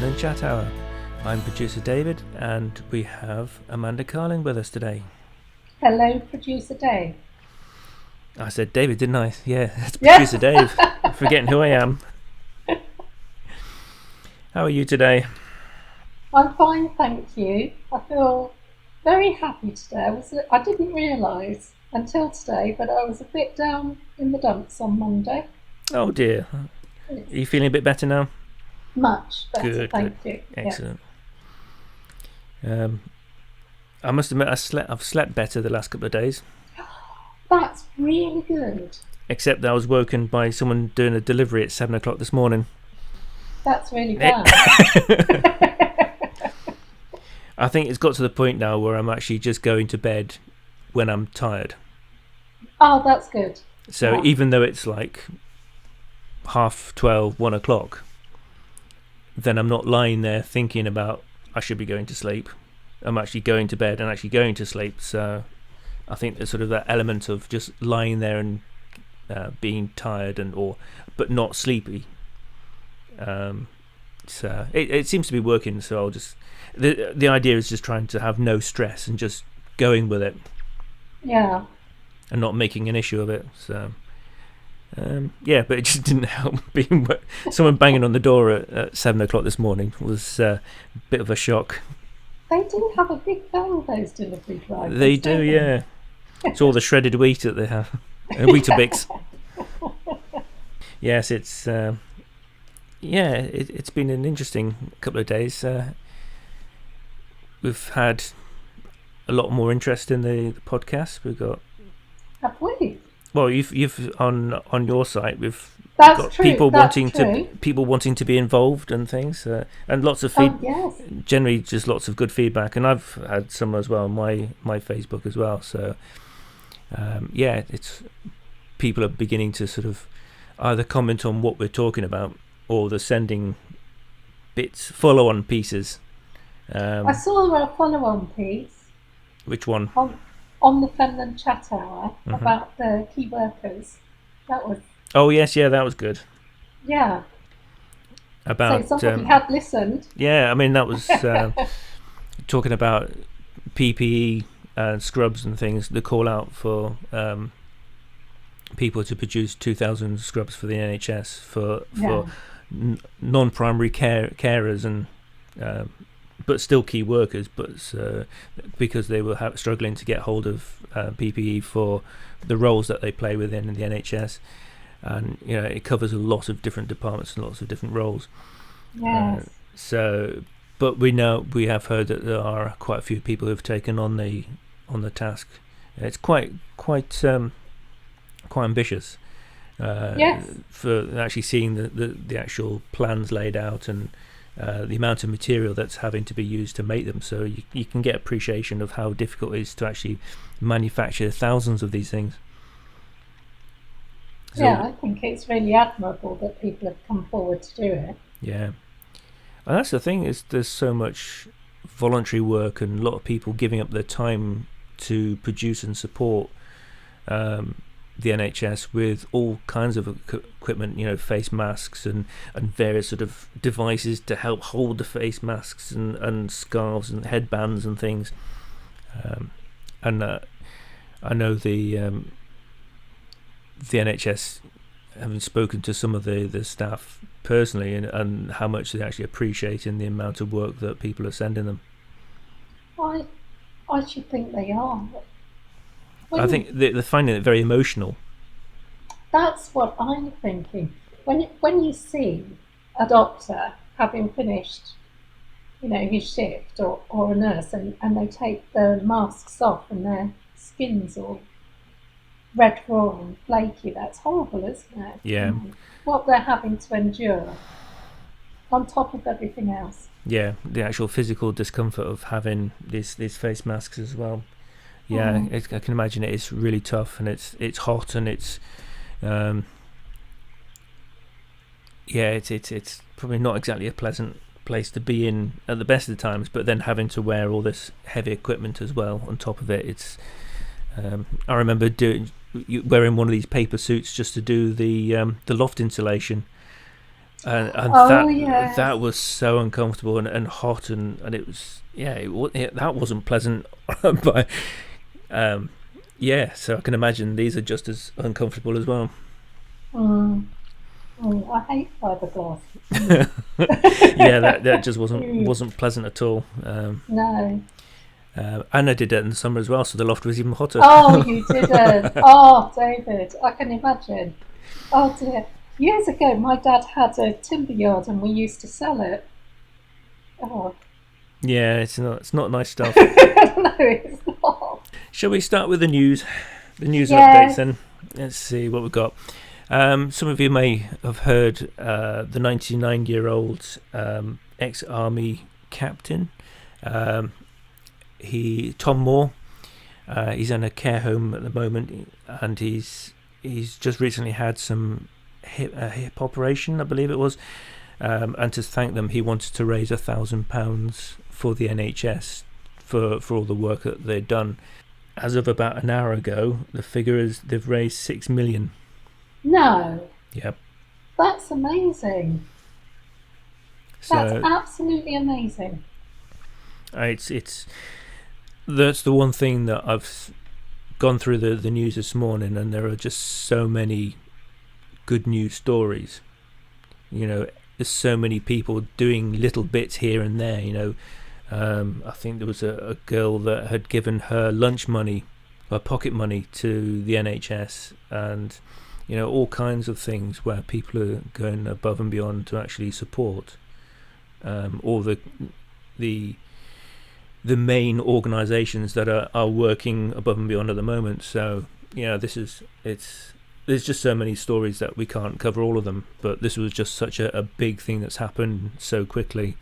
Fenland Chat Hour. I'm producer David, and we have Amanda Carlin with us today. Hello, producer Dave. I said David, didn't I? Yeah, it's producer Dave. I'm forgetting who I am. How are you today? I'm fine, thank you. I feel very happy today. I didn't realise until today, but I was a bit down in the dumps on Monday. Oh dear. Are you feeling a bit better now? Much better, thank you. Excellent. Yeah. I must admit, I've slept better the last couple of days. That's really good. Except that I was woken by someone doing a delivery at 7 o'clock this morning. That's really bad. I think it's got to the point now where I'm actually just going to bed when I'm tired. Oh, that's good. So even though it's like 12:30, 1 o'clock, then I'm not lying there thinking about I should be going to sleep. I'm actually going to bed and actually going to sleep. So I think there's sort of that element of just lying there and being tired but not sleepy. So it seems to be working. So I'll just the idea is just trying to have no stress and just going with it. Yeah. And not making an issue of it. So but it just didn't help. Someone banging on the door at 7 o'clock this morning was a bit of a shock. They do have a big bang, those delivery drivers. They do, yeah. It's all the shredded wheat that they have. Weetabix. Yes, it's it's been an interesting couple of days. We've had a lot more interest in the podcast. We've got. Have we? Well, you've on your site we've That's got true. people That's wanting to be involved and things, and lots of generally just lots of good feedback, and I've had some as well on my Facebook as well. So it's people are beginning to sort of either comment on what we're talking about or they're sending bits, follow-on pieces. I saw a follow-on piece. Which one? On the Fenland Chat Hour about the key workers. That was. Oh yes, yeah, that was good. Yeah. About so somebody had listened. Yeah, I mean that was talking about PPE and scrubs and things. The call out for people to produce 2,000 scrubs for the NHS for non-primary carers and. But still key workers, but because they were struggling to get hold of PPE for the roles that they play within the NHS, and it covers a lot of different departments and lots of different roles. Yes. But we have heard that there are quite a few people who've taken on the task. It's quite ambitious. Yes. For actually seeing the actual plans laid out and. The amount of material that's having to be used to make them, so you can get appreciation of how difficult it is to actually manufacture thousands of these things. So, I think it's really admirable that people have come forward to do it. Yeah, and that's the thing, is there's so much voluntary work and a lot of people giving up their time to produce and support the NHS with all kinds of equipment, face masks and various sort of devices to help hold the face masks and scarves and headbands and things. And I know the NHS, having spoken to some of the staff personally, and how much they actually appreciate in the amount of work that people are sending them. I should think they are. I think they're finding it very emotional. That's what I'm thinking. When you see a doctor having finished, his shift, or a nurse, and they take the masks off and their skin's all red raw and flaky, that's horrible, isn't it? Yeah. What they're having to endure on top of everything else. Yeah, the actual physical discomfort of having these face masks as well. Yeah, I can imagine it is really tough, and it's hot, and it's it's probably not exactly a pleasant place to be in at the best of the times. But then having to wear all this heavy equipment as well on top of it, it's. I remember wearing one of these paper suits just to do the loft insulation, and Oh yes. that was so uncomfortable and hot, and it was, that wasn't pleasant. But so I can imagine these are just as uncomfortable as well. I hate fiberglass. Yeah, that just wasn't pleasant at all. No. And I did that in the summer as well, so the loft was even hotter. Oh, you didn't. Oh, David, I can imagine. Oh dear. Years ago, my dad had a timber yard, and we used to sell it. Oh. Yeah, it's not nice stuff. No, it's not. Shall we start with the news? The news Yes. updates then. Let's see what we've got. Some of you may have heard the 99-year-old ex-army captain. Tom Moore. He's in a care home at the moment, and he's just recently had some hip operation, I believe it was. And to thank them, he wanted to raise £1,000 for the NHS for all the work that they'd done. As of about an hour ago, the figure is they've raised £6 million. No. Yep. That's amazing. So That's absolutely amazing. it's that's the one thing that I've gone through the news this morning, and there are just so many good news stories. There's so many people doing little bits here and there. I think there was a girl that had given her lunch money, her pocket money, to the NHS, and all kinds of things where people are going above and beyond to actually support all the main organisations that are working above and beyond at the moment. So there's just so many stories that we can't cover all of them, but this was just such a big thing that's happened so quickly.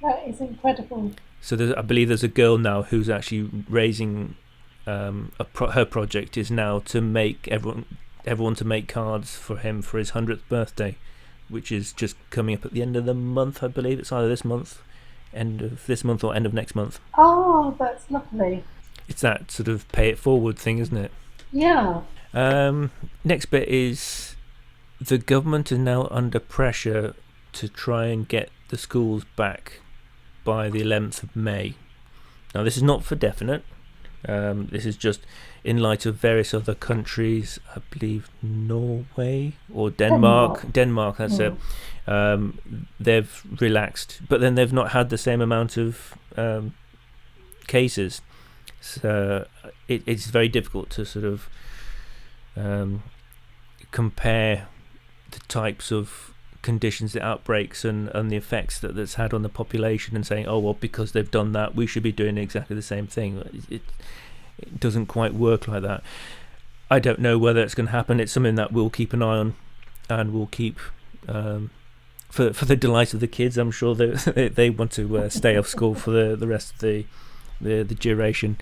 That is incredible. So I believe there's a girl now who's actually raising her project is now to make everyone to make cards for him for his 100th birthday, which is just coming up at the end of the month. I believe it's either end of this month or end of next month. Oh, that's lovely. It's that sort of pay it forward thing, isn't it? Yeah. Next bit is the government is now under pressure to try and get the schools back by the 11th of May. Now, this is not for definite. This is just in light of various other countries. I believe Norway or Denmark, that's it. They've relaxed, but then they've not had the same amount of cases. So it's very difficult to sort of compare the types of conditions, the outbreaks, and the effects that's had on the population, and saying, oh well, because they've done that, we should be doing exactly the same thing. It doesn't quite work like that. I don't know whether it's going to happen. It's something that we'll keep an eye on, and we'll keep for the delight of the kids. I'm sure they want to stay off school for the rest of the duration.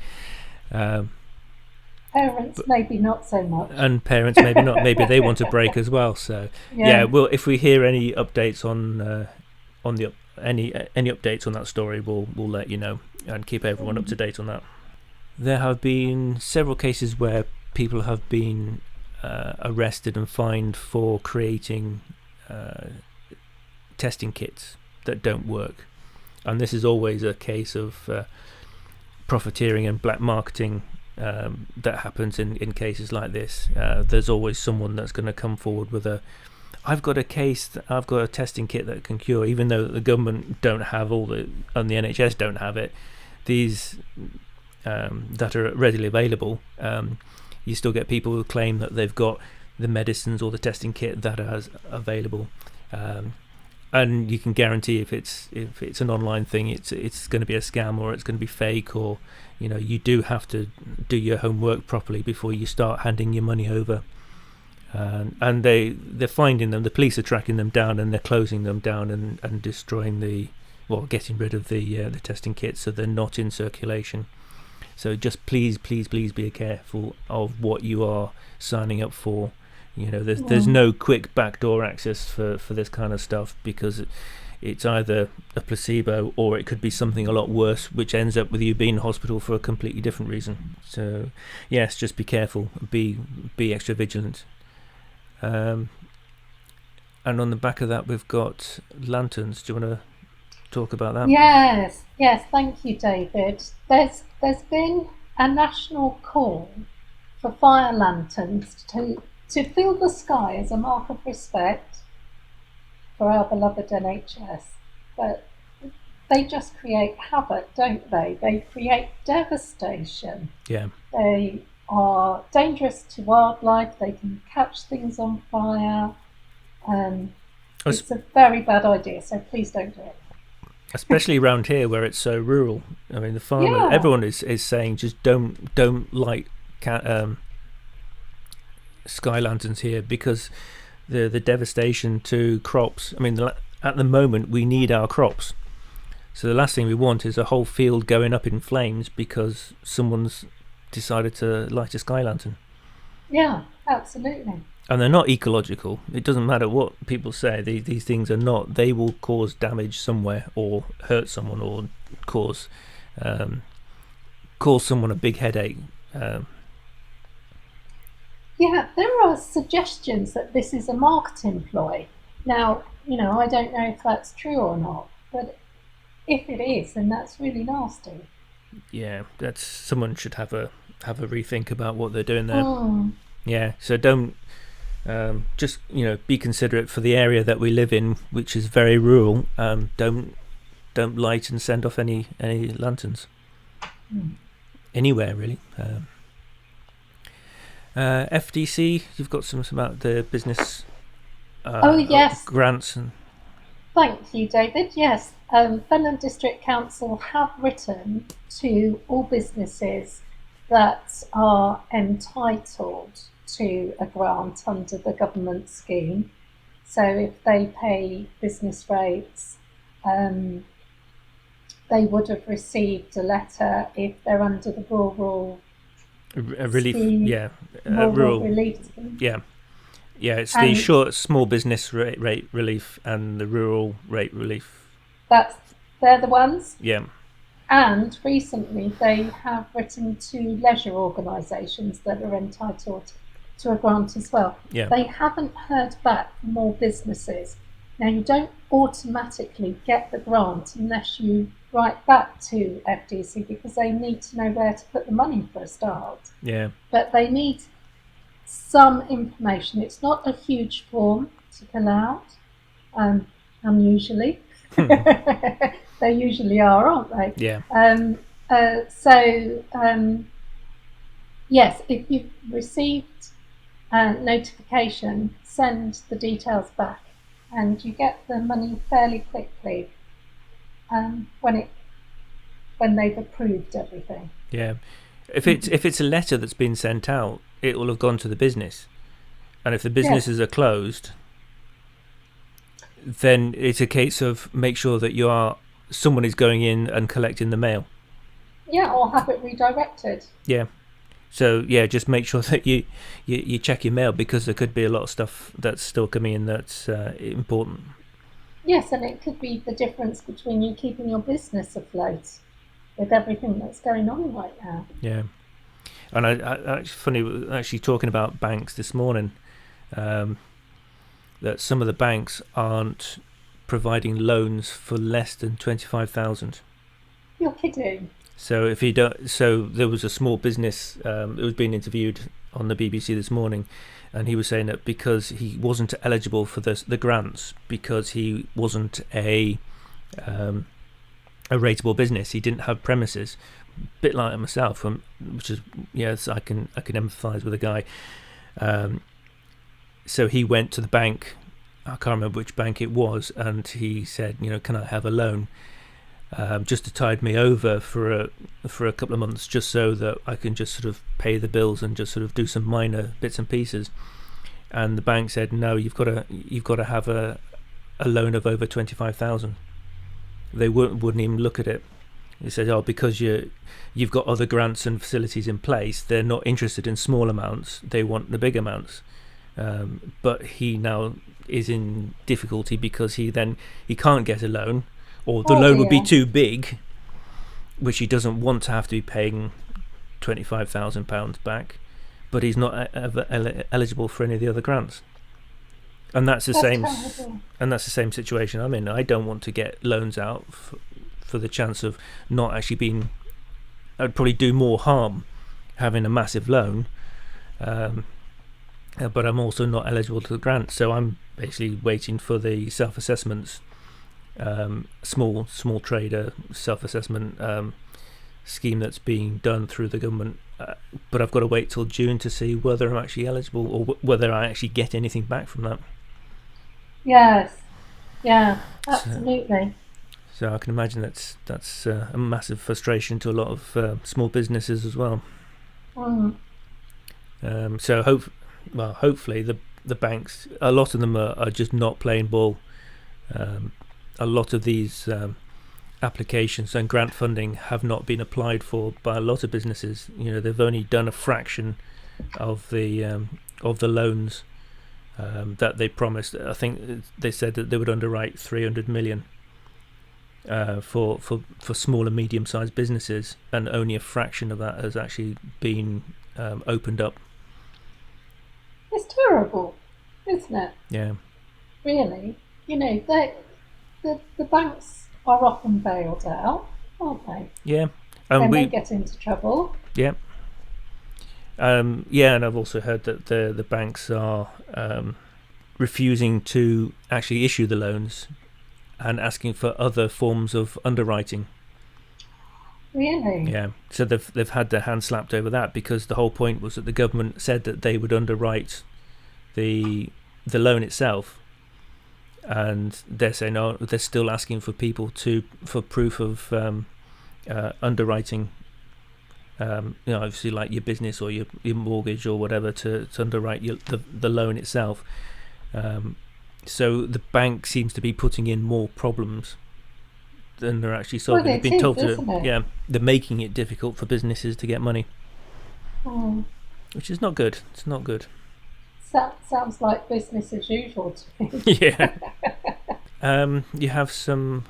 Parents maybe not so much. And parents maybe not. Maybe they want a break as well. So well, if we hear any updates on any updates on that story, we'll let you know and keep everyone up to date on that. There have been several cases where people have been arrested and fined for creating testing kits that don't work, and this is always a case of profiteering and black marketing that happens in cases like this. There's always someone that's going to come forward with I've got a testing kit that can cure, even though the government don't have and the NHS don't have it. These that are readily available, you still get people who claim that they've got the medicines or the testing kit that is available, and you can guarantee if it's an online thing, it's going to be a scam, or it's going to be fake, or you do have to do your homework properly before you start handing your money over. And they're finding them. The police are tracking them down, and they're closing them down and destroying getting rid of the testing kits so they're not in circulation. So just please be careful of what you are signing up for. There's no quick backdoor access for this kind of stuff, because it's either a placebo or it could be something a lot worse, which ends up with you being in hospital for a completely different reason. So yes, just be careful, be extra vigilant. And And on the back of that, we've got lanterns. Do you want to talk about that? Yes, yes, thank you, David. There's been a national call for fire lanterns to fill the sky as a mark of respect for our beloved NHS. But they just create havoc, don't they? They create devastation. Yeah. They are dangerous to wildlife. They can catch things on fire. It's a very bad idea, so please don't do it. Especially around here where it's so rural. I mean, the farmer, everyone is saying just don't light sky lanterns here because the devastation to crops. I mean, at the moment we need our crops. So the last thing we want is a whole field going up in flames because someone's decided to light a sky lantern. Yeah, absolutely. And they're not ecological. It doesn't matter what people say. These things are not. They will cause damage somewhere or hurt someone or cause someone a big headache. Yeah, there are suggestions that this is a marketing ploy. Now, I don't know if that's true or not, but if it is, then that's really nasty. Yeah, someone should have a rethink about what they're doing there. Mm. Yeah, so don't just be considerate for the area that we live in, which is very rural. Don't light and send off any lanterns anywhere really. FDC, you've got some about the business. Yes, grants and. Thank you, David. Yes, Fenland District Council have written to all businesses that are entitled to a grant under the government scheme. So if they pay business rates, they would have received a letter if they're under the rural relief scheme, yeah rural relief scheme. Yeah, it's the short small business rate relief and the rural rate relief. They're the ones. Yeah. And recently they have written to leisure organisations that are entitled to a grant as well. Yeah. They haven't heard back from more businesses. Now, you don't automatically get the grant unless you write back to FDC because they need to know where to put the money for a start. Yeah. But they need some information. It's not a huge form to fill out, unusually. They usually are, aren't they? Yeah. Yes, if you've received a notification, send the details back and you get the money fairly quickly when they've approved everything. Yeah. If it's a letter that's been sent out, it will have gone to the business. And if the businesses are closed, then it's a case of make sure that someone is going in and collecting the mail. Yeah, or have it redirected. Yeah. So just make sure that you check your mail because there could be a lot of stuff that's still coming in that's important. Yes, and it could be the difference between you keeping your business afloat with everything that's going on right now. Yeah. And it's funny, actually talking about banks this morning, that some of the banks aren't providing loans for less than 25,000. You're kidding. So if you don't, there was a small business that was being interviewed on the BBC this morning, and he was saying that because he wasn't eligible for the grants because he wasn't a rateable business, he didn't have premises. Bit like myself, which is I can empathise with the guy. So he went to the bank. I can't remember which bank it was, and he said, can I have a loan, just to tide me over for a couple of months, just so that I can just sort of pay the bills and just sort of do some minor bits and pieces. And the bank said, no, you've got to have a loan of over 25,000. They wouldn't even look at it. He said, because you've got other grants and facilities in place, they're not interested in small amounts, they want the big amounts. But he now is in difficulty because he can't get a loan, or the loan would be too big, which he doesn't want to have to be paying £25,000 back, but he's not eligible for any of the other grants. And that's the That's same. terrible. And that's the same situation I'm in. I don't want to get loans out for the chance of not actually being. I'd probably do more harm having a massive loan, but I'm also not eligible to the grant. So I'm basically waiting for the self-assessments, small trader self-assessment scheme that's being done through the government. But I've got to wait till June to see whether I'm actually eligible or whether I actually get anything back from that. Yes. Yeah. Absolutely. So I can imagine that's a massive frustration to a lot of small businesses as well. Mm. So hopefully the banks, a lot of them are just not playing ball. A lot of these applications and grant funding have not been applied for by a lot of businesses. They've only done a fraction of the loans that they promised. I think they said that they would underwrite 300 million for small and medium-sized businesses, and only a fraction of that has actually been opened up. It's terrible, isn't it? Yeah. Really. The banks are often bailed out, aren't they? Yeah. Then they get into trouble. Yeah. And I've also heard that the banks are refusing to actually issue the loans and asking for other forms of underwriting. Really? Yeah. So they've had their hand slapped over that, because the whole point was that the government said that they would underwrite the loan itself, and they're saying no. They're still asking for people for proof of underwriting. Obviously, like your business or your mortgage or whatever, to underwrite the loan itself. So the bank seems to be putting in more problems than they're actually solving. Well, They've been told to. Yeah, they're making it difficult for businesses to get money, which is not good. It's not good. Sounds like business as usual to me. Yeah. You have some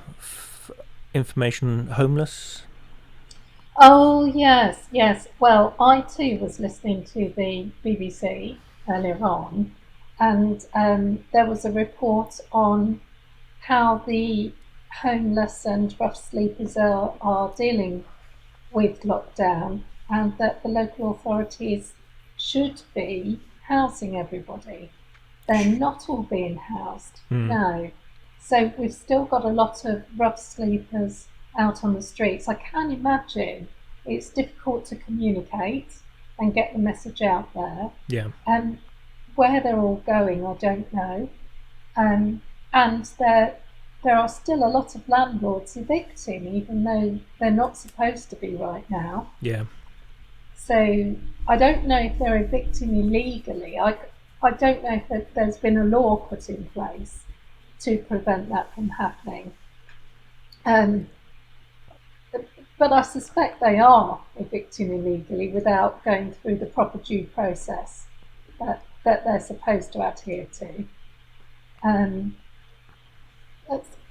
information on homeless. Oh yes. Well, I too was listening to the BBC earlier on, and there was a report on how the homeless and rough sleepers are dealing with lockdown, and that the local authorities should be housing everybody. They're not all being housed, no. So we've still got a lot of rough sleepers out on the streets. I can imagine it's difficult to communicate and get the message out there. Yeah. Where they're all going, I don't know. And there are still a lot of landlords evicting, even though they're not supposed to be right now. Yeah. So I don't know if they're evicting illegally. I don't know if there's been a law put in place to prevent that from happening. But I suspect they are evicting illegally without going through the proper due process that they're supposed to adhere to.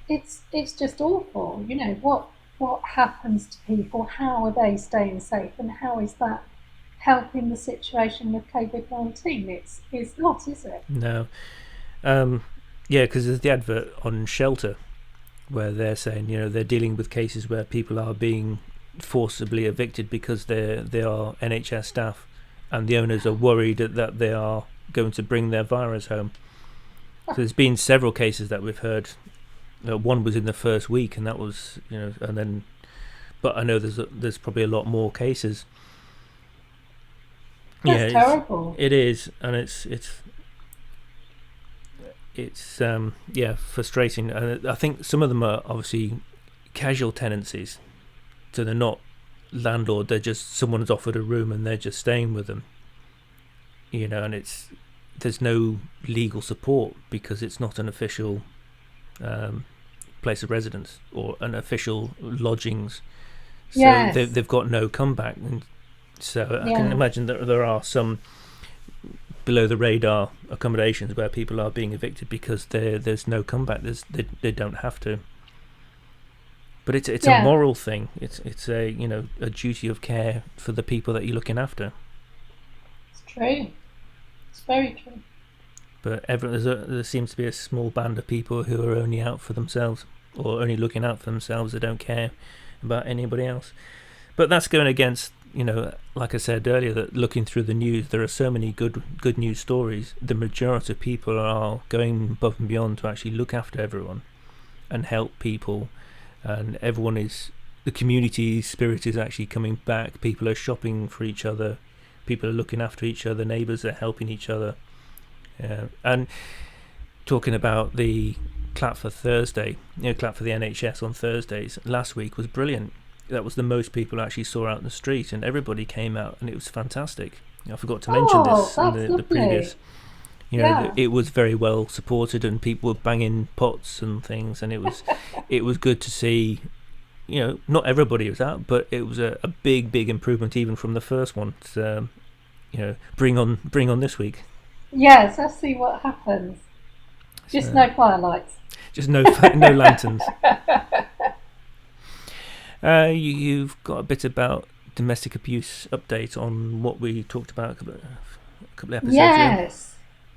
It's just awful. What happens to people? How are they staying safe, and how is that helping the situation with COVID-19? It's not, is it? No. Because there's the advert on Shelter where they're saying, they're dealing with cases where people are being forcibly evicted because they are NHS staff, and the owners are worried that they are going to bring their virus home. So there's been several cases that we've heard. One was in the first week, and that was, and then, but I know there's probably a lot more cases. That's terrible. It is, and it's frustrating. And I think some of them are obviously casual tenancies, so they're not landlord. They're just someone's offered a room and they're just staying with them. And there's no legal support because it's not an official place of residence or an official lodgings. So they've got no comeback. And so I can imagine that there are some below the radar accommodations where people are being evicted because there's no comeback. They don't have to. But it's a moral thing. It's a duty of care for the people that you're looking after. It's true. It's very true. But there seems to be a small band of people who are only out for themselves, or only looking out for themselves. They don't care about anybody else. But that's going against, like I said earlier, that looking through the news, there are so many good news stories. The majority of people are going above and beyond to actually look after everyone and help people, and the community spirit is actually coming back. People are shopping for each other, people are looking after each other, neighbours are helping each other. And talking about the clap for Thursday, clap for the NHS on Thursdays last week was brilliant. That was the most people actually saw out in the street, and everybody came out, and it was fantastic. I forgot to mention this in the previous. It was very well supported, and people were banging pots and things, and it was good to see. Not everybody was out, but it was a big improvement even from the first one. So, bring on this week. Yes, let's see what happens. Just no firelights. Just no lanterns. You've got a bit about domestic abuse update on what we talked about a couple of episodes ago.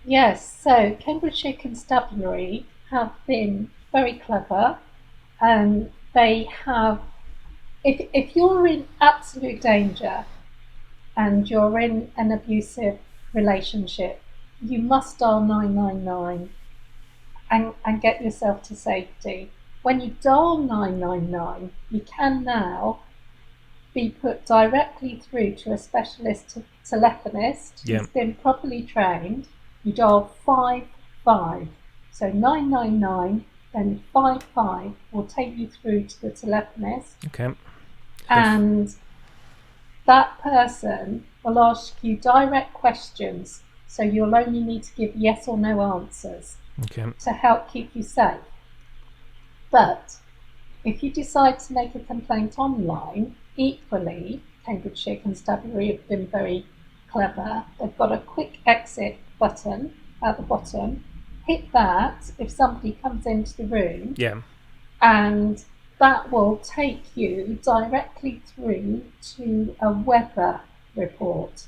Yes. So Cambridgeshire Constabulary have been very clever, and they have. If you're in absolute danger, and you're in an abusive relationship, you must dial 999 and get yourself to safety. When you dial 999, you can now be put directly through to a specialist telephonist who's been properly trained. You dial 55, so 999, then 55 will take you through to the telephonist. Okay. And that person will ask you direct questions, so you'll only need to give yes or no answers to help keep you safe. But if you decide to make a complaint online, equally, Cambridgeshire Constabulary have been very clever. They've got a quick exit button at the bottom. Hit that if somebody comes into the room. Yeah. And that will take you directly through to a weather report.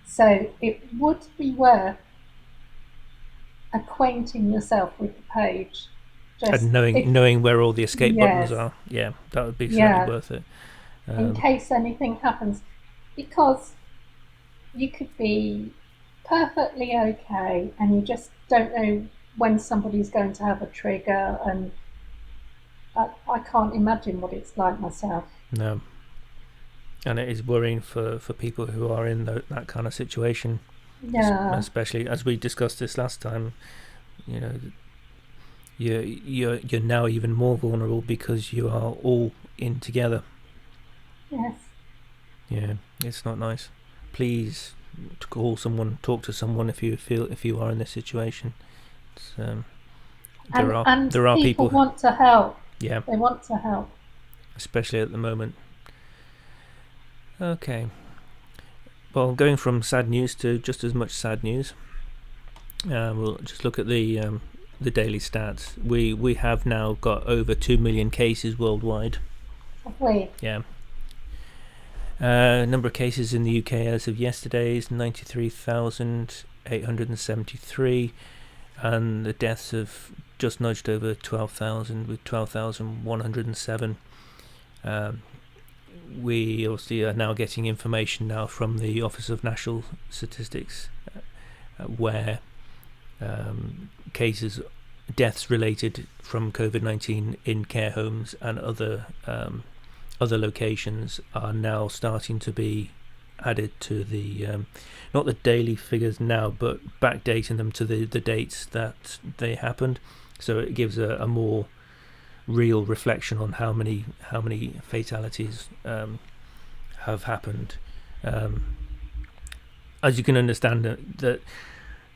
So it would be worth acquainting yourself with the page. And knowing where all the escape buttons are. Yeah, that would be certainly worth it. In case anything happens. Because you could be perfectly okay and you just don't know when somebody's going to have a trigger, and I can't imagine what it's like myself. No. And it is worrying for people who are in that kind of situation. Yeah. Especially as we discussed this last time, you're now even more vulnerable because you are all in together. Yes. Yeah, it's not nice. Please call someone, talk to someone if you are in this situation. There are people who want to help. Yeah, they want to help, especially at the moment. Okay. Well, going from sad news to just as much sad news. We'll just look at the daily stats. We have now got over 2 million cases worldwide. Have we? Yeah. Number of cases in the UK as of yesterday is 93,873, and the deaths have just nudged over 12,000 with 12,107. We obviously are now getting information now from the Office of National Statistics where deaths related from COVID-19 in care homes and other locations are now starting to be added to the not the daily figures now, but backdating them to the dates that they happened, so it gives a more real reflection on how many fatalities have happened. As you can understand that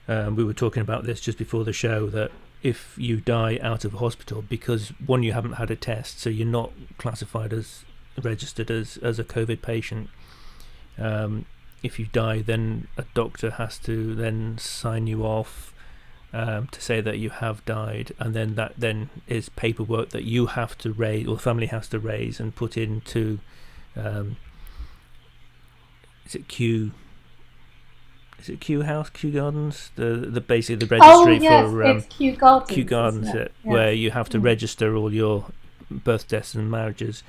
we were talking about this just before the show, that if you die out of hospital because one, you haven't had a test, so you're not classified as registered as a COVID patient, if you die, then a doctor has to then sign you off to say that you have died, and then that then is paperwork that you have to raise, or the family has to raise and put into is it is it Kew House, Kew Gardens, the basically the registry for it's Kew Gardens. Kew Gardens, where you have to register all your birth, deaths, and marriages,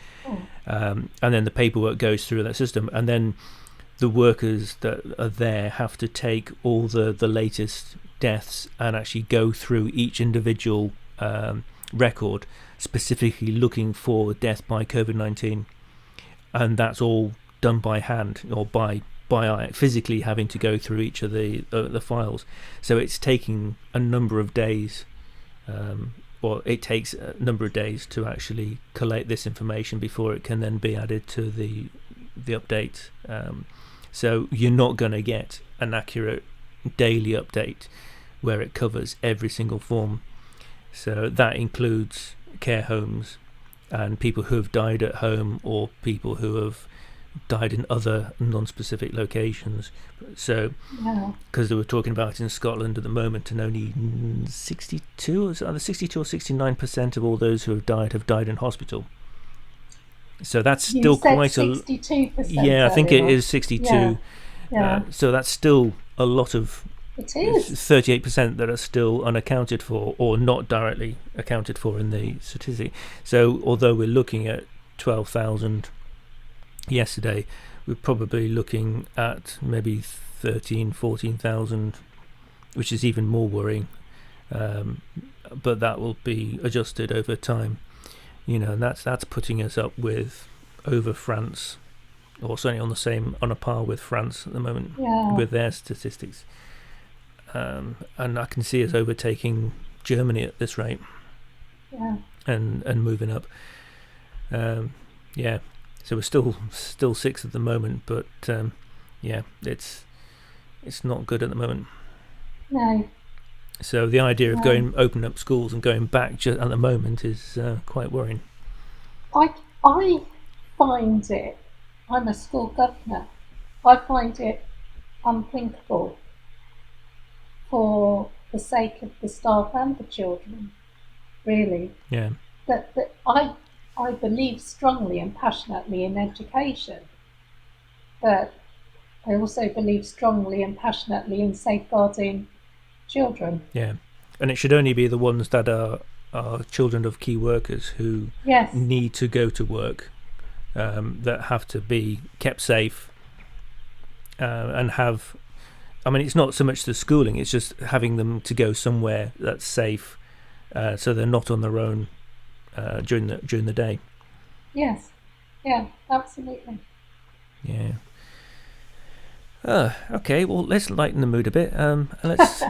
and then the paperwork goes through that system, and then the workers that are there have to take all the latest deaths and actually go through each individual record, specifically looking for death by COVID-19, and that's all done by hand or by eye, physically having to go through each of the files. So it's taking a number of days, or it takes a number of days to actually collate this information before it can then be added to the update. So you're not going to get an accurate daily update where it covers every single form. So that includes care homes and people who have died at home or people who have died in other non-specific locations. So because they were talking about in Scotland at the moment, and only 62 or 69% of all those who have died in hospital. So that's still quite 62%. Yeah, I think it is 62. Yeah. So that's still a lot of. It is 38% that are still unaccounted for or not directly accounted for in the statistic. So although we're looking at 12,000 yesterday, we're probably looking at maybe 14,000, which is even more worrying. But that will be adjusted over time, and that's putting us up with over France, or certainly on a par with France at the moment with their statistics. And I can see us overtaking Germany at this rate, and moving up. So we're still 6 at the moment, but it's not good at the moment. No. So the idea of opening up schools and going back at the moment is quite worrying. I find it. I'm a school governor. I find it unthinkable, for the sake of the staff and the children, really. Yeah. That I believe strongly and passionately in education, but I also believe strongly and passionately in safeguarding children. Yeah, and it should only be the ones that are children of key workers who need to go to work, that have to be kept safe, and have. I mean, it's not so much the schooling; it's just having them to go somewhere that's safe, so they're not on their own during the day. Yes, yeah, absolutely. Yeah. Okay. Well, let's lighten the mood a bit. Let's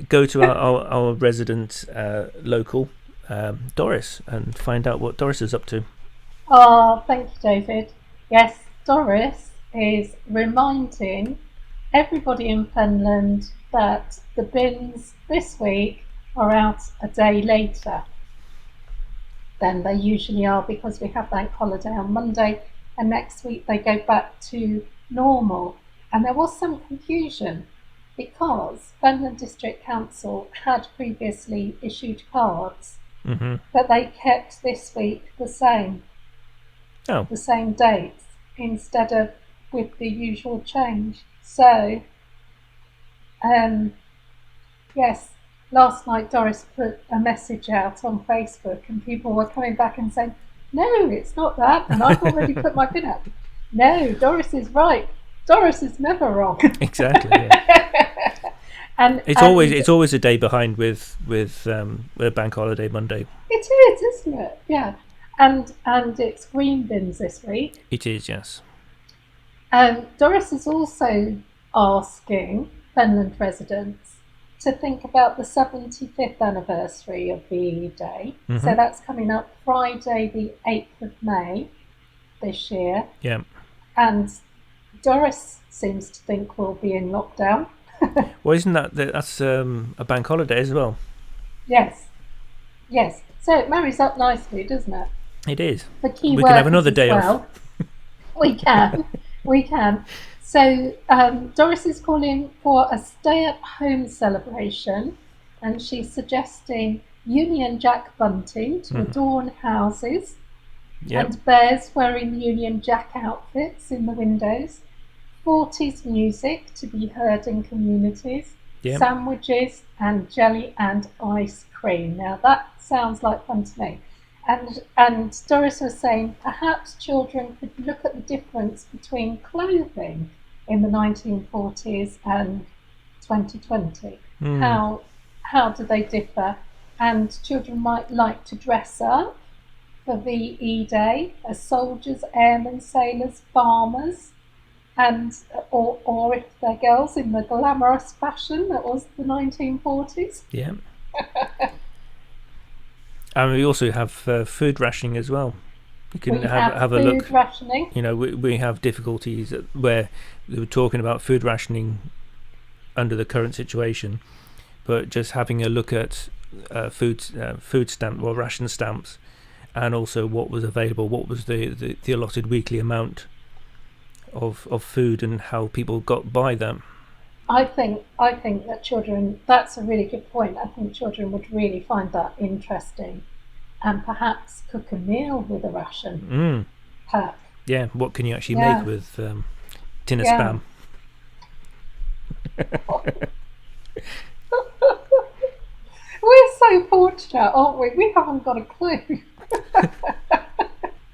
go to our resident local, Doris, and find out what Doris is up to. Oh, thank you, David. Yes, Doris is reminding everybody in Fenland that the bins this week are out a day later than they usually are, because we have bank holiday on Monday, and next week they go back to normal. And there was some confusion because Fenland District Council had previously issued cards, but they kept this week the same. The same dates instead of with the usual change. So, yes, last night Doris put a message out on Facebook and people were coming back and saying, no, it's not that, and I've already put my pin up. No, Doris is right. Doris is never wrong. Exactly. Yeah. and it's always a day behind with bank holiday Monday. It is, isn't it? Yeah. And it's green bins this week. It is, yes. Doris is also asking Fenland residents to think about the 75th anniversary of VE Day. So that's coming up Friday the 8th of May this year. Yeah. And Doris seems to think we'll be in lockdown. Well, isn't that's a bank holiday as well? Yes. So it marries up nicely, doesn't it? It is. For key we can have another day off. We can. So Doris is calling for a stay-at-home celebration, and she's suggesting Union Jack bunting to adorn houses, and bears wearing Union Jack outfits in the windows, 40s music to be heard in communities, Yeah. sandwiches and jelly and ice cream. Now that sounds like fun to me. And Doris was saying perhaps children could look at the difference between clothing in the 1940s and 2020. How do they differ? And children might like to dress up for VE Day as soldiers, airmen, sailors, farmers, and or if they're girls in the glamorous fashion that was the 1940s. Yeah. And we also have food rationing as well. You can have a look. Food rationing. You know, we have difficulties where we were talking about food rationing under the current situation, but just having a look at food stamp or ration stamps, and also what was available, what was the allotted weekly amount of food and how people got by them. I think that children, that's a really good point. I think children would really find that interesting, and perhaps cook a meal with a ration pack. Yeah, what can you actually make with tin of spam? We're so fortunate, aren't we? We haven't got a clue.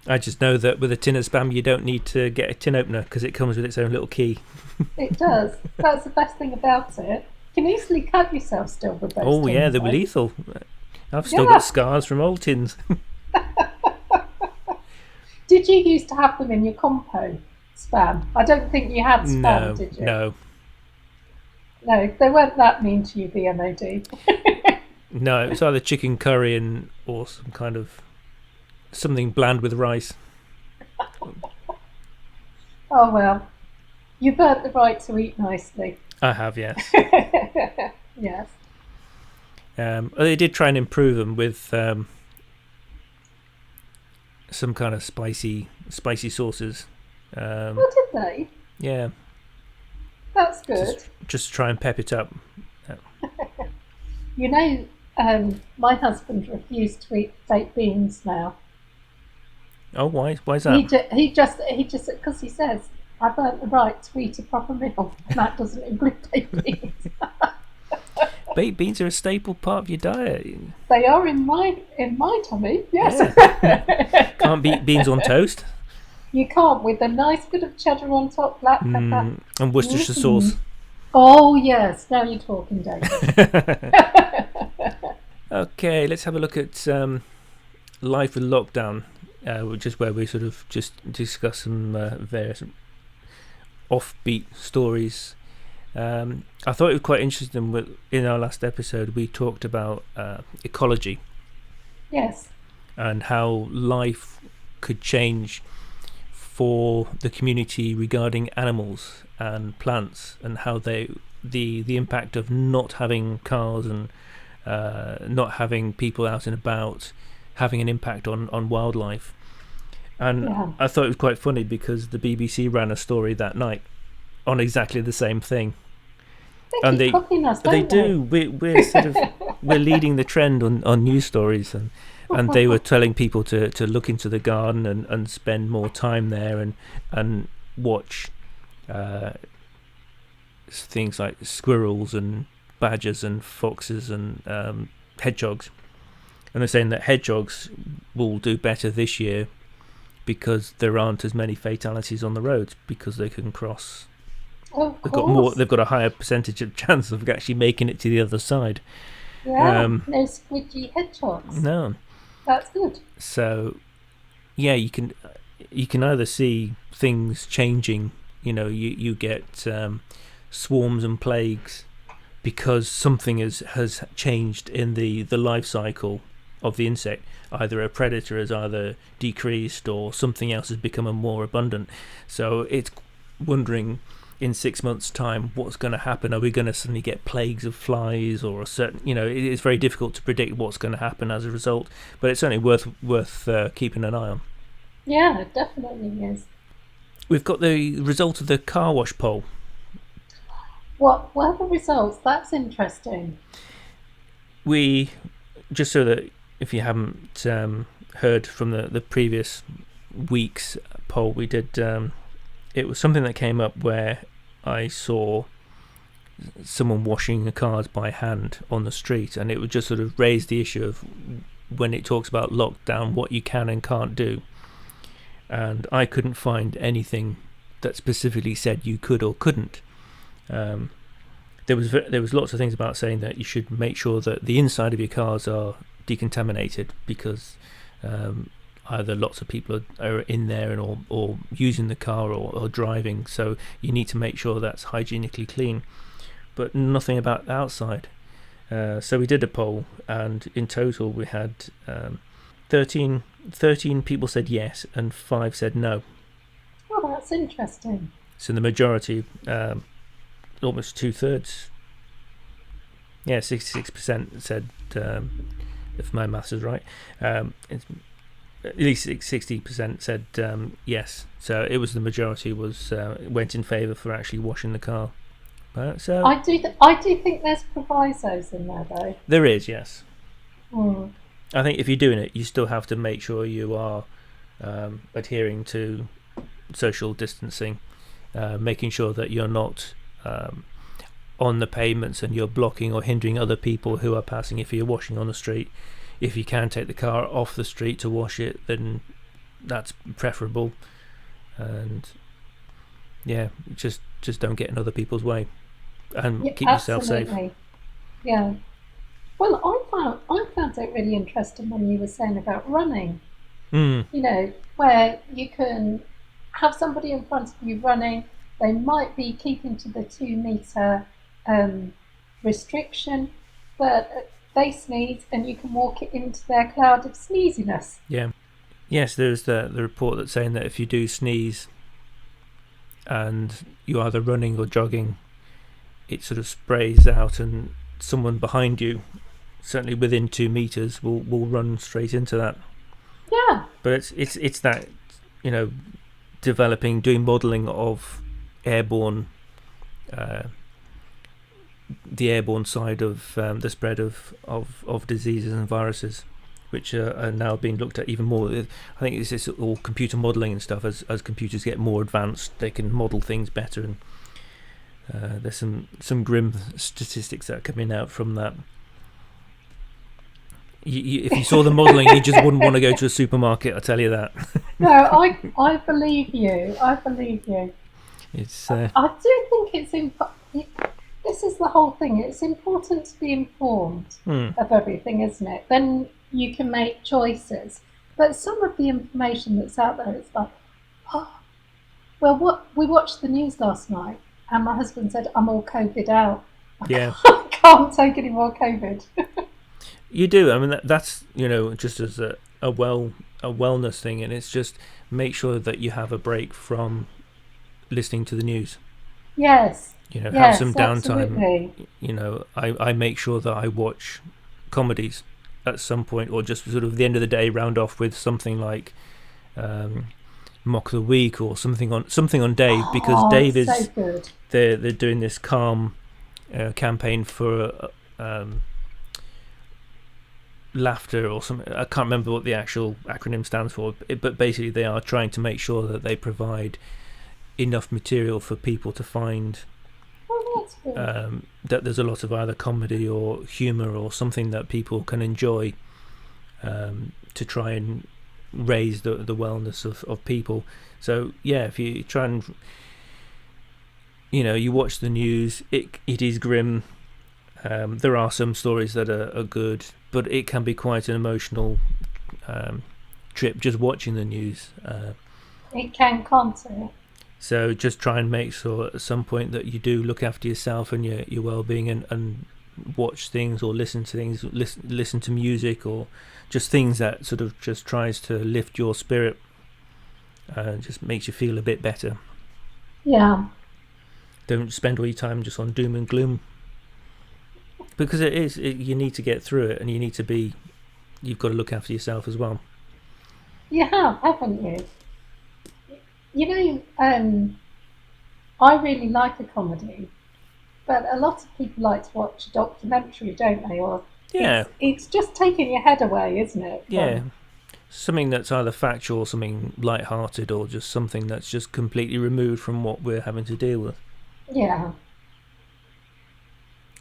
I just know that with a tin of spam you don't need to get a tin opener because it comes with its own little key. It does. That's the best thing about it. You can easily cut yourself still with those tins. Yeah, they were lethal. I've still got scars from old tins. Did you used to have them in your compo spam? I don't think you had spam, did you? No, they weren't that mean to you, the MOD. No, it was either chicken curry or some kind of something bland with rice. Oh well, you've earned the right to eat nicely. I have, yes. Yes. They did try and improve them with some kind of spicy sauces. Oh, did they? Yeah. That's good. Just try and pep it up. You know, my husband refused to eat baked beans now. Oh, why? Why is that? He just because he says I've earned the right to eat a proper meal, and that doesn't include baked beans. Baked beans are a staple part of your diet. They are in my tummy. Yes. Yeah. Can't beat beans on toast. You can't, with a nice bit of cheddar on top, black pepper, and Worcestershire sauce. Oh yes, now you're talking, David. Okay, let's have a look at life with lockdown, which is where we sort of just discuss some various offbeat stories. I thought it was quite interesting. In our last episode, we talked about ecology. Yes. And how life could change for the community regarding animals and plants, and how the impact of not having cars and not having people out and about having an impact on wildlife. And I thought it was quite funny because the BBC ran a story that night on exactly the same thing. They keep copying us, don't they? We're sort of we're leading the trend on news stories, and they were telling people to look into the garden and spend more time there and watch things like squirrels and badgers and foxes and hedgehogs. And they're saying that hedgehogs will do better this year because there aren't as many fatalities on the roads because they can cross. Of course. They've got a higher percentage of chance of actually making it to the other side. Yeah, no squidgy hedgehogs. No. That's good. So, yeah, you can either see things changing. You know, you get swarms and plagues because something has changed in the life cycle of the insect. Either a predator has either decreased or something else has become more abundant. So it's wondering in 6 months' time what's going to happen. Are we going to suddenly get plagues of flies or a certain? You know, it's very difficult to predict what's going to happen as a result. But it's certainly worth keeping an eye on. Yeah, it definitely is. We've got the result of the Carwash poll. What were the results? That's interesting. We, just so that if you haven't heard from the previous week's poll, we did it was something that came up where I saw someone washing the cars by hand on the street, and it would just sort of raise the issue of when it talks about lockdown, what you can and can't do. And I couldn't find anything that specifically said you could or couldn't. There was lots of things about saying that you should make sure that the inside of your cars are decontaminated, because either lots of people are in there and or using the car or driving, so you need to make sure that's hygienically clean. But nothing about the outside. So we did a poll, and in total we had 13 people said yes and 5 said no. Oh, that's interesting. So the majority, almost 2/3, 66% said, if my maths is right, it's at least 60% said yes. So it was the majority went in favour for actually washing the car. So I do think there's provisos in there, though. There is, yes. Mm. I think if you're doing it, you still have to make sure you are adhering to social distancing, making sure that you're not on the pavements and you're blocking or hindering other people who are passing. If you're washing on the street, if you can take the car off the street to wash it, then that's preferable. And yeah, just don't get in other people's way, and keep yourself safe. Yeah. Well, I found it really interesting when you were saying about running. Mm. You know, where you can have somebody in front of you running. They might be keeping to the 2 metre restriction, but they sneeze and you can walk it into their cloud of sneeziness. Yeah. Yes, there's the report that's saying that if you do sneeze and you're either running or jogging, it sort of sprays out, and someone behind you, certainly within 2 meters, will run straight into that. Yeah. But it's that, you know, doing modelling of airborne, the airborne side of the spread of diseases and viruses, which are now being looked at even more. I think it's all computer modelling and stuff. As computers get more advanced, they can model things better, and there's some grim statistics that are coming out from that. If you saw the modelling, you just wouldn't want to go to a supermarket, I'll tell you that. No, I believe you. It's I do think it's important. This is the whole thing. It's important to be informed of everything, isn't it? Then you can make choices. But some of the information that's out there, it's like, we watched the news last night, and my husband said, I'm all COVID out. Yeah. I can't take any more COVID. You do. I mean, that's, you know, just as a wellness thing, and it's just make sure that you have a break from listening to the news. Yes. You know, have some downtime. Absolutely. You know, I make sure that I watch comedies at some point, or just sort of at the end of the day round off with something like Mock the Week or something on Dave, because Dave is so good. They're doing this calm campaign for laughter or something. I can't remember what the actual acronym stands for, but basically they are trying to make sure that they provide enough material for people to find that's good. that there's a lot of either comedy or humour or something that people can enjoy, to try and raise the wellness of people. So yeah, if you try and, you know, you watch the news, it is grim. There are some stories that are good, but it can be quite an emotional trip just watching the news. It can, can't it? So just try and make sure at some point that you do look after yourself and your well-being, and watch things or listen to things, listen to music, or just things that sort of just tries to lift your spirit, just makes you feel a bit better. Yeah. Don't spend all your time just on doom and gloom, because you need to get through it, and you've got to look after yourself as well. You have, haven't you? You know, I really like a comedy, but a lot of people like to watch a documentary, don't they? Or yeah, it's just taking your head away, isn't it? Yeah. something that's either factual, something light-hearted, or just something that's just completely removed from what we're having to deal with. Yeah.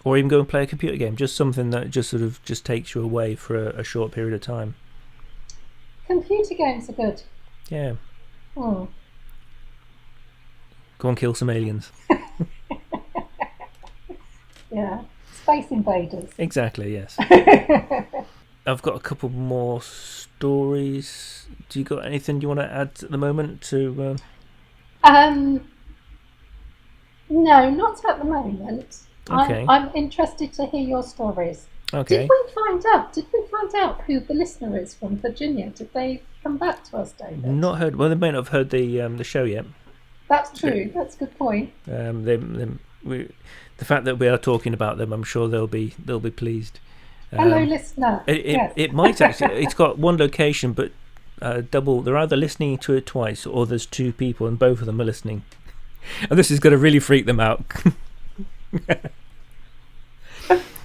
Or even go and play a computer game, just something that just sort of just takes you away for a short period of time. Computer games are good. Yeah. Hmm. Go and kill some aliens. Yeah. Space invaders. Exactly, yes. I've got a couple more stories. Do you got anything you want to add at the moment to... No, not at the moment. Okay. I'm interested to hear your stories. Okay. Did we find out who the listener is from Virginia? Did they come back to us, David? Not heard. Well, they may not have heard the show yet. That's true. That's a good point. The fact that we are talking about them, I'm sure they'll be pleased. Hello, listener. It Yes. might actually. It's got one location, but double. They're either listening to it twice, or there's two people, and both of them are listening. And this is going to really freak them out.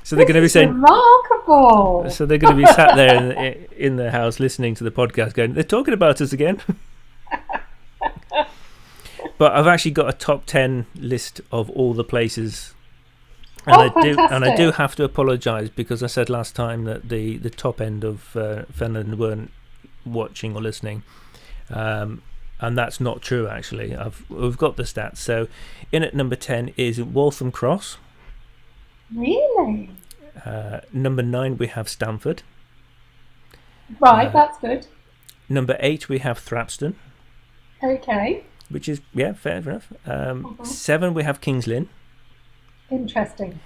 So they're going to be saying, remarkable. So they're going to be sat there in their house listening to the podcast, going, "They're talking about us again." But I've actually got a top 10 list of all the places, and I do have to apologise, because I said last time that the top end of Fenland weren't watching or listening, and that's not true. Actually, we've got the stats. So, in at number 10 is Waltham Cross. Really? Number 9 we have Stamford. Right, that's good. Number 8 we have Thrapston. Okay. Which is, yeah, fair enough. 7 we have Kings Lynn. Interesting.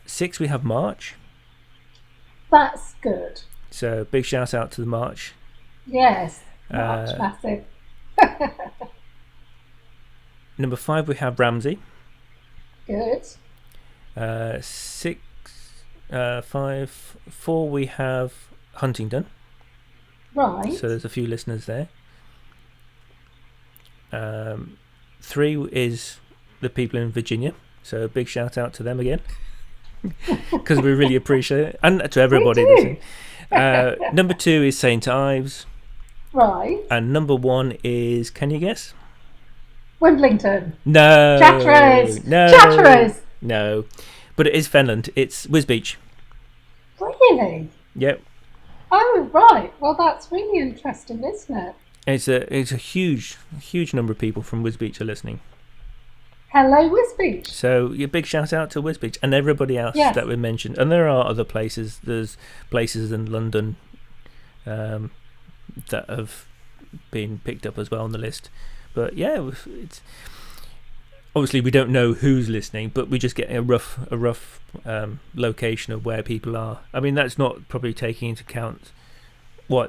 6 we have March. That's good. So big shout out to the March. Yes, March, massive. Number 5 we have Ramsey. Good. 4 we have Huntingdon. Right. So there's a few listeners there. 3 is the people in Virginia, so big shout out to them again, because we really appreciate it, and to everybody listening. Number 2 is St Ives. Right. And number 1 is, can you guess? Wimbledon. No. Chatterers. No. Chatterers. No. But it is Fenland. It's Wisbeach. Really? Yep. Oh, right. Well, that's really interesting, isn't it? It's a huge number of people from Wisbeach are listening. Hello, Wisbeach. So a big shout out to Wisbeach and everybody else that we mentioned. And there are other places. There's places in London that have been picked up as well on the list. But yeah, it's obviously we don't know who's listening, but we just get a rough location of where people are. I mean, that's not probably taking into account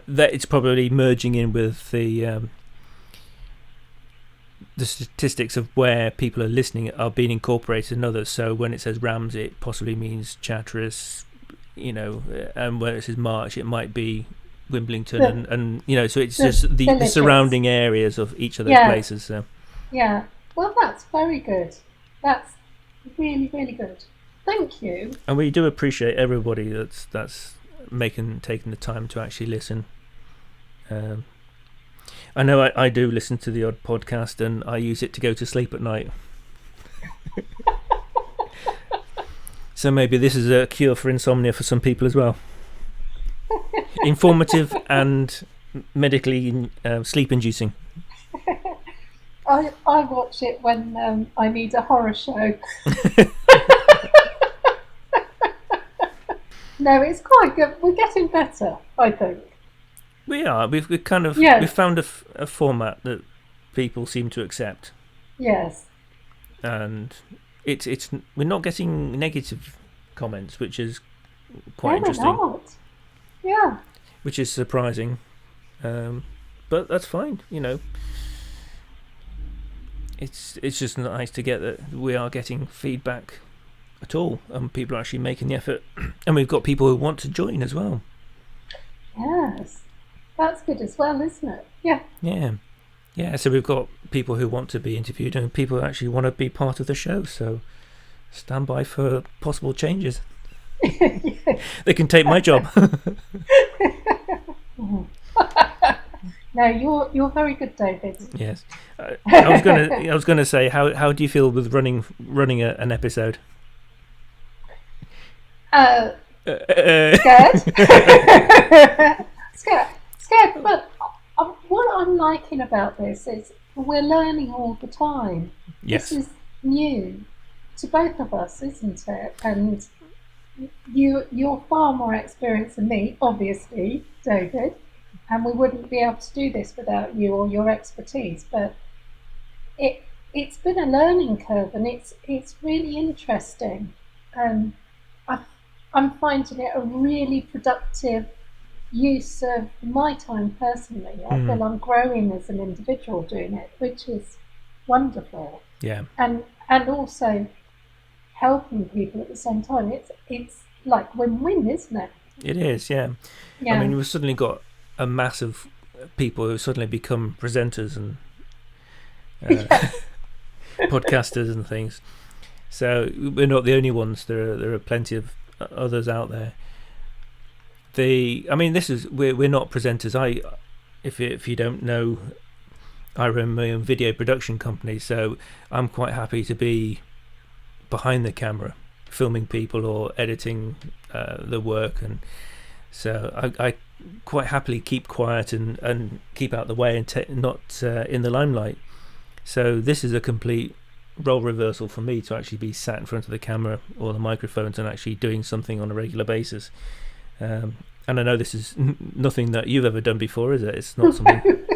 that it's probably merging in with the statistics of where people are listening are being incorporated in others. So when it says Ramsey, it possibly means Chatteris, and when it says March, it might be Wimbledon, and so it's just the surrounding areas of each of those places. So. Yeah, well, that's very good. That's really, really good. Thank you. And we do appreciate everybody that's taking the time to actually listen. I know I do listen to the odd podcast, and I use it to go to sleep at night. So maybe this is a cure for insomnia for some people as well. Informative and medically sleep-inducing. I watch it when I need a horror show. No, it's quite good. We're getting better, I think. We are. We've kind of we've found a format that people seem to accept. Yes. And it's we're not getting negative comments, which is quite interesting. We're not. Yeah. Which is surprising, but that's fine. It's just nice to get that we are getting feedback at all, and people are actually making the effort, and we've got people who want to join as well. Yes, that's good as well, isn't it? Yeah. So we've got people who want to be interviewed, and people who actually want to be part of the show. So stand by for possible changes. They can take my job. Mhm. No, you're very good, David. Yes, I was gonna say, how do you feel with running an episode? Scared. Scared. But what I'm liking about this is we're learning all the time. Yes. This is new to both of us, isn't it? And you're far more experienced than me, obviously, David. And we wouldn't be able to do this without you or your expertise. But it's been a learning curve, and it's really interesting. And I'm finding it a really productive use of my time personally. I feel I'm growing as an individual doing it, which is wonderful. Yeah. And also helping people at the same time. It's like win-win, isn't it? It is, yeah. Yeah. I mean, we've suddenly got a mass of people who suddenly become presenters and podcasters and things. So we're not the only ones. There are plenty of others out there. We're not presenters. If you don't know, I run my own video production company, so I'm quite happy to be behind the camera, filming people or editing the work, and so I quite happily keep quiet and keep out the way and not in the limelight. So this is a complete role reversal for me, to actually be sat in front of the camera or the microphones and actually doing something on a regular basis. And I know this is nothing that you've ever done before, is it? It's not something.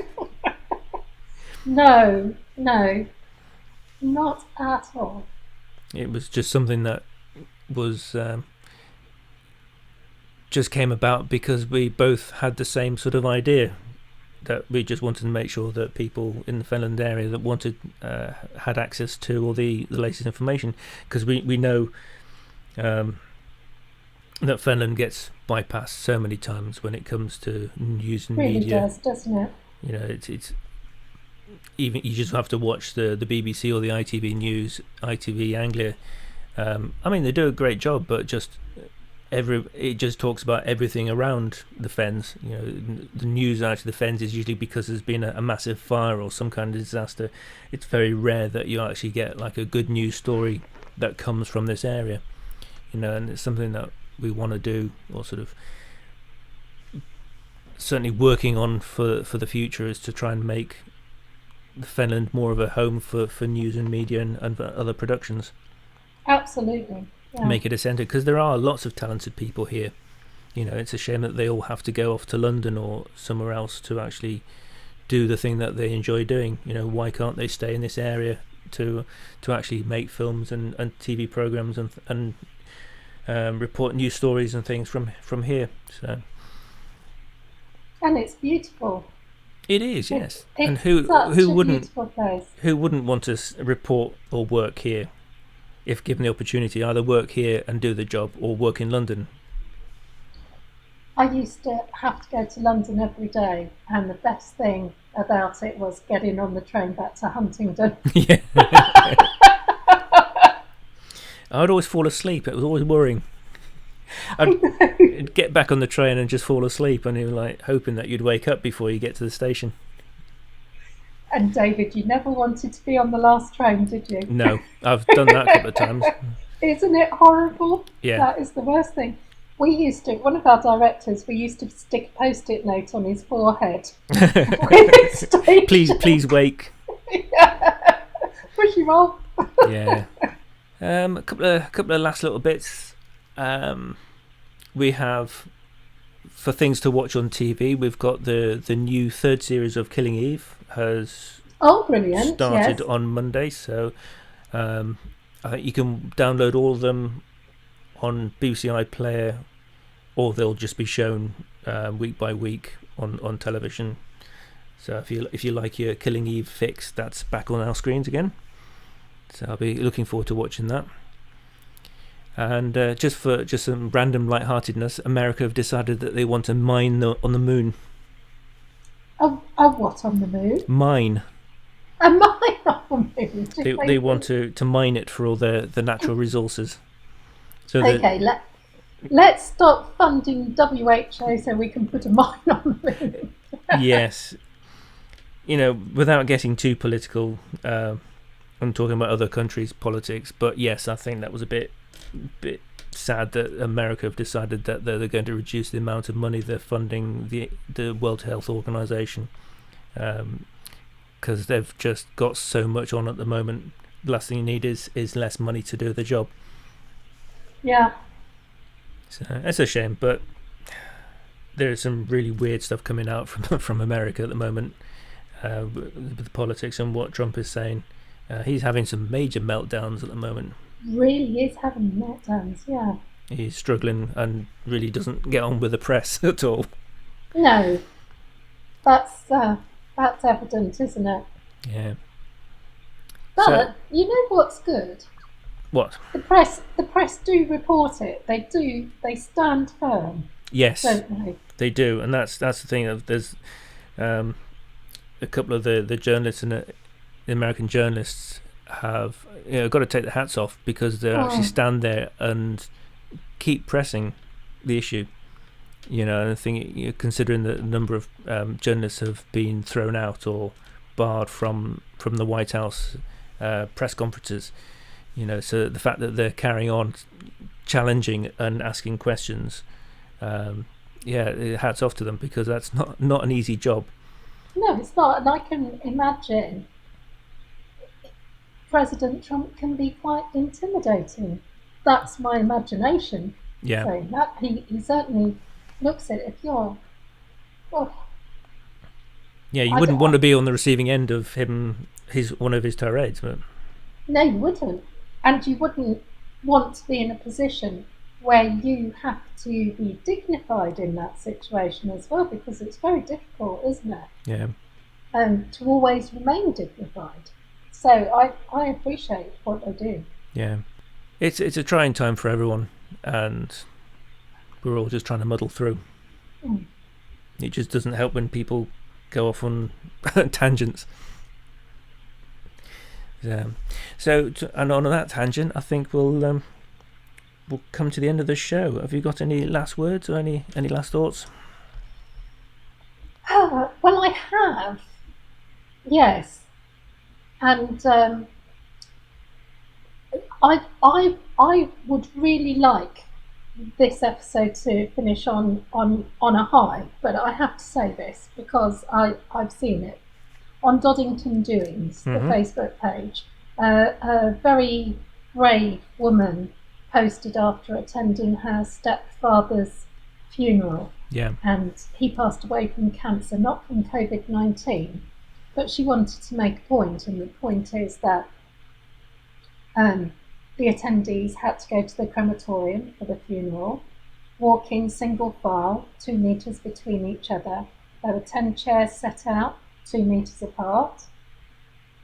No, not at all. It was just something that was just came about because we both had the same sort of idea, that we just wanted to make sure that people in the Fenland area that wanted had access to all the latest information, because we know that Fenland gets bypassed so many times when it comes to news and Really media. does, doesn't it? You know, it's even, you just have to watch the BBC or the ITV News, ITV Anglia. I mean, they do a great job, but it just talks about everything around the Fens. You know, the news out of the Fens is usually because there's been a massive fire or some kind of disaster. It's very rare that you actually get like a good news story that comes from this area. You know, and it's something that we want to do, or sort of certainly working on for the future, is to try and make the Fenland more of a home for news and media and other productions. Absolutely. Yeah. Make it a centre, because there are lots of talented people here. You know, it's a shame that they all have to go off to London or somewhere else to actually do the thing that they enjoy doing. You know, why can't they stay in this area to actually make films and TV programs and report news stories and things from here? So. And it's beautiful. It is, yes. And who wouldn't want to report or work here if given the opportunity? Either work here and do the job, or work in London. I used to have to go to London every day, and the best thing about it was getting on the train back to Huntingdon. Yeah. I'd always fall asleep. It was always worrying. I'd get back on the train and just fall asleep, and you were like hoping that you'd wake up before you get to the station. And David, you never wanted to be on the last train, did you? No, I've done that a couple of times. Isn't it horrible? Yeah. That is the worst thing. One of our directors, we used to stick a post-it note on his forehead. Please wake. Yeah. Push him off. Yeah. A couple of last little bits. We have, for things to watch on TV, we've got the new third series of Killing Eve has brilliant. started Yes. on Monday, so I think you can download all of them on BBC iPlayer, or they'll just be shown week by week on television. So if you like your Killing Eve fix, that's back on our screens again. So I'll be looking forward to watching that. And just some random lightheartedness, America have decided that they want to mine on the moon. A what on the moon? Mine. A mine on the moon. They want to mine it for all the natural resources. So okay, Let's stop funding WHO so we can put a mine on the moon. Yes. Without getting too political, I'm talking about other countries' politics, but yes, I think that was a bit sad that America have decided that they're going to reduce the amount of money they're funding the World Health Organization, because they've just got so much on at the moment. The last thing you need is less money to do the job. Yeah. So it's a shame, but there's some really weird stuff coming out from America at the moment, with the politics and what Trump is saying. He's having some major meltdowns at the moment. Really is having meltdowns, yeah. He's struggling and really doesn't get on with the press at all. No, that's evident, isn't it? Yeah. But you know what's good? What? The press do report it. They stand firm. Yes, don't they do, and that's the thing. There's a couple of the journalists and the American journalists have got to take their hats off, because they actually stand there and keep pressing the issue. And I think, considering the number of journalists have been thrown out or barred from the White House press conferences, so the fact that they're carrying on challenging and asking questions, hats off to them, because that's not an easy job. No, it's not, and I can imagine President Trump can be quite intimidating. That's my imagination. Yeah. Saying that he certainly looks at it. If you're, you wouldn't want to be on the receiving end of one of his tirades, but no, you wouldn't, and you wouldn't want to be in a position where you have to be dignified in that situation as well, because it's very difficult, isn't it? Yeah. To always remain dignified. So I appreciate what they do. Yeah. It's a trying time for everyone, and we're all just trying to muddle through. It just doesn't help when people go off on tangents. So and on that tangent, I think we'll come to the end of the show. Have you got any last words or any last thoughts? Well, I have. Yes. And I would really like this episode to finish on a high, but I have to say this because I've seen it on Doddington Doings, the Facebook page. A very brave woman posted after attending her stepfather's funeral. Yeah. And he passed away from cancer, not from COVID-19. But she wanted to make a point, and the point is that the attendees had to go to the crematorium for the funeral, walking single file, 2 metres between each other. There were 10 chairs set out, 2 metres apart.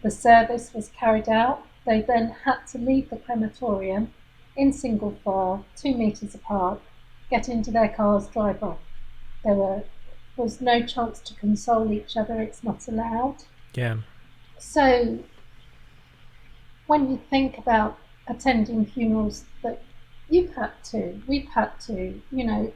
The service was carried out. They then had to leave the crematorium in single file, 2 metres apart, get into their cars, drive off. There was no chance to console each other. It's not allowed. Yeah. So when you think about attending funerals that we've had to,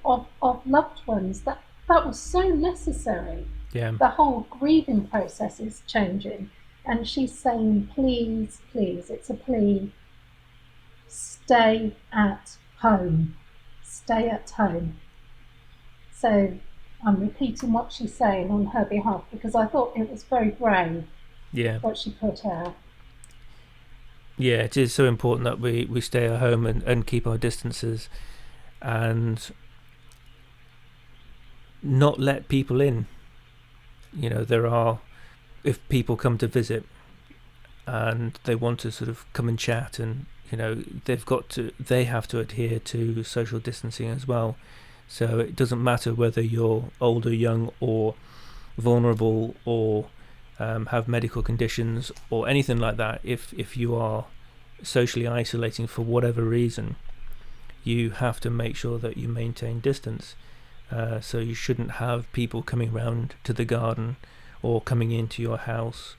of loved ones, that was so necessary. Yeah. The whole grieving process is changing, and she's saying, please, it's a plea, stay at home. So I'm repeating what she's saying on her behalf, because I thought it was very brave. Yeah. What she put out. Yeah, it is so important that we stay at home and keep our distances, and not let people in. If people come to visit and they want to sort of come and chat, and they have to adhere to social distancing as well. So it doesn't matter whether you're old or young or vulnerable or have medical conditions or anything like that. If you are socially isolating for whatever reason, you have to make sure that you maintain distance. So you shouldn't have people coming round to the garden or coming into your house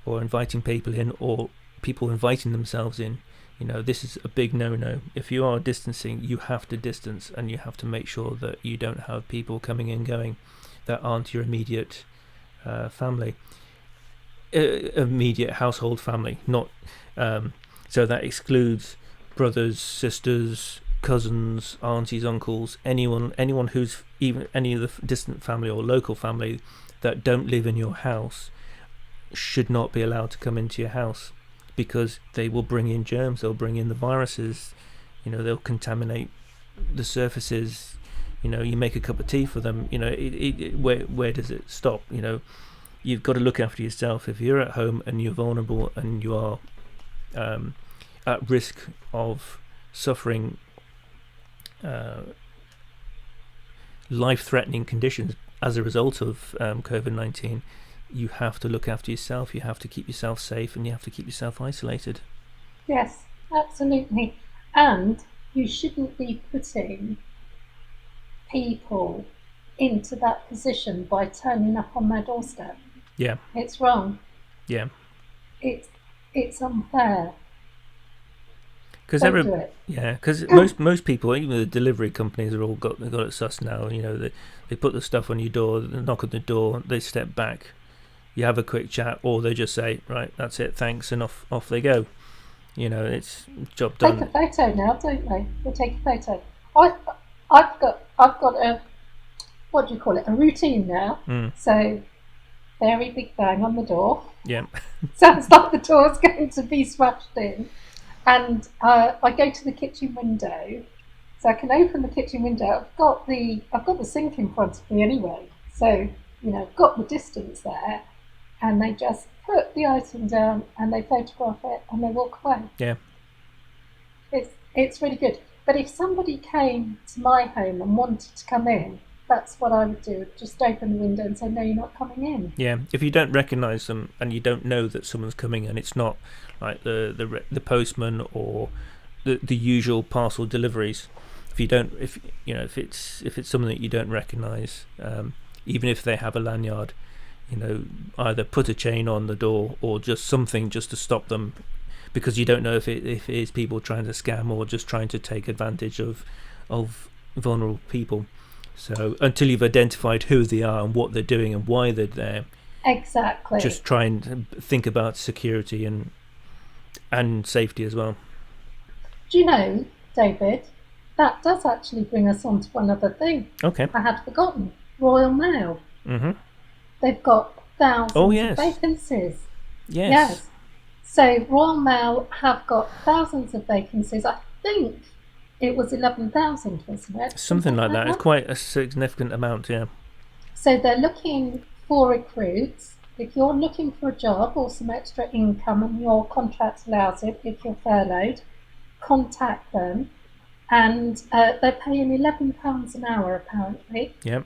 or inviting people in, or people inviting themselves in. This is a big no-no. If you are distancing, you have to distance, and you have to make sure that you don't have people coming and going that aren't your immediate family, immediate household family. Not so that excludes brothers, sisters, cousins, aunties, uncles, anyone who's even any of the distant family or local family that don't live in your house should not be allowed to come into your house, because they will bring in germs, they'll bring in the viruses, they'll contaminate the surfaces. You make a cup of tea for them, where does it stop? You've got to look after yourself. If you're at home and you're vulnerable and you are at risk of suffering life-threatening conditions as a result of COVID-19, you have to look after yourself, you have to keep yourself safe, and you have to keep yourself isolated. Yes, absolutely. And you shouldn't be putting people into that position by turning up on their doorstep. Yeah. It's wrong. Yeah. It's unfair. Because most people, even the delivery companies, are all got it sussed now. They put the stuff on your door, they knock on the door, they step back, you have a quick chat, or they just say, right, that's it, thanks, and off they go. It's job done. Take a photo now, don't they? They take a photo. I've got a, what do you call it, a routine now. So very big bang on the door. Yeah. Sounds like the door's going to be smashed in. And I go to the kitchen window, so I can open the kitchen window. I've got the sink in front of me anyway, so I've got the distance there, and they just put the item down and they photograph it and they walk away. Yeah, it's really good. But if somebody came to my home and wanted to come in, that's what I would do. Just open the window and say, no, you're not coming in. Yeah, if you don't recognise them and you don't know that someone's coming, and it's not like the postman or the usual parcel deliveries. If it's someone that you don't recognise, even if they have a lanyard, either put a chain on the door or just something just to stop them, because you don't know if it is people trying to scam or just trying to take advantage of vulnerable people. So until you've identified who they are and what they're doing and why they're there, exactly, just try and think about security and safety as well. Do you know, David, that does actually bring us on to one other thing. Okay. I had forgotten. Royal Mail. Mm-hmm. They've got thousands of vacancies. Yes. So Royal Mail have got thousands of vacancies. I think it was 11,000, wasn't it? Something like that. It's quite a significant amount, yeah. So they're looking for recruits. If you're looking for a job or some extra income and your contract allows it, if you're furloughed, contact them. And they're paying £11 an hour, apparently. Yep.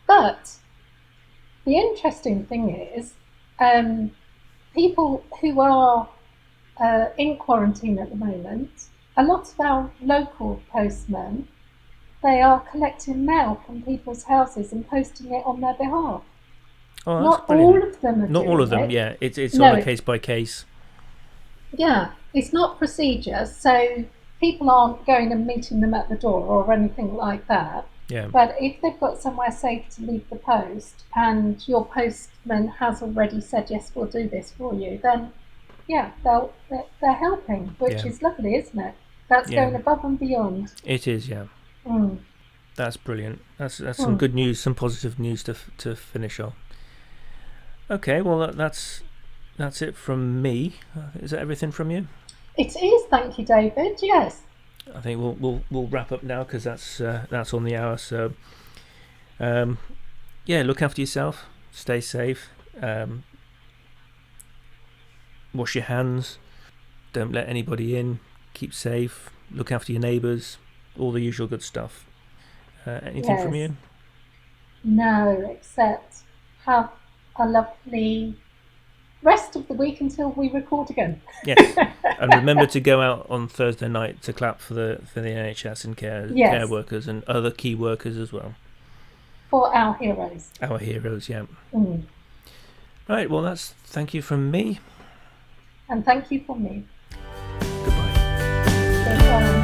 But the interesting thing is, people who are in quarantine at the moment, a lot of our local postmen, they are collecting mail from people's houses and posting it on their behalf. Oh, not brilliant. all of them are Not doing all of them, it. yeah. It's on a case by case. Yeah, it's not procedure, so people aren't going and meeting them at the door or anything like that. Yeah. But if they've got somewhere safe to leave the post and your postman has already said, yes, we'll do this for you, then yeah, they're helping, which is lovely, isn't it? That's going above and beyond. It is, yeah. Mm. That's brilliant. That's some good news, some positive news to finish on. Okay, well that's it from me. Is that everything from you? It is, thank you, David. Yes. I think we'll wrap up now because that's on the hour. So, look after yourself, stay safe, wash your hands, don't let anybody in, keep safe, look after your neighbours, all the usual good stuff. Anything from you? No, except have a lovely rest of the week until we record again. Yes, and remember to go out on Thursday night to clap for the NHS and care workers and other key workers as well. For our heroes. Our heroes, yeah. Mm. Right, well thank you from me. And thank you from me. Goodbye. Goodbye.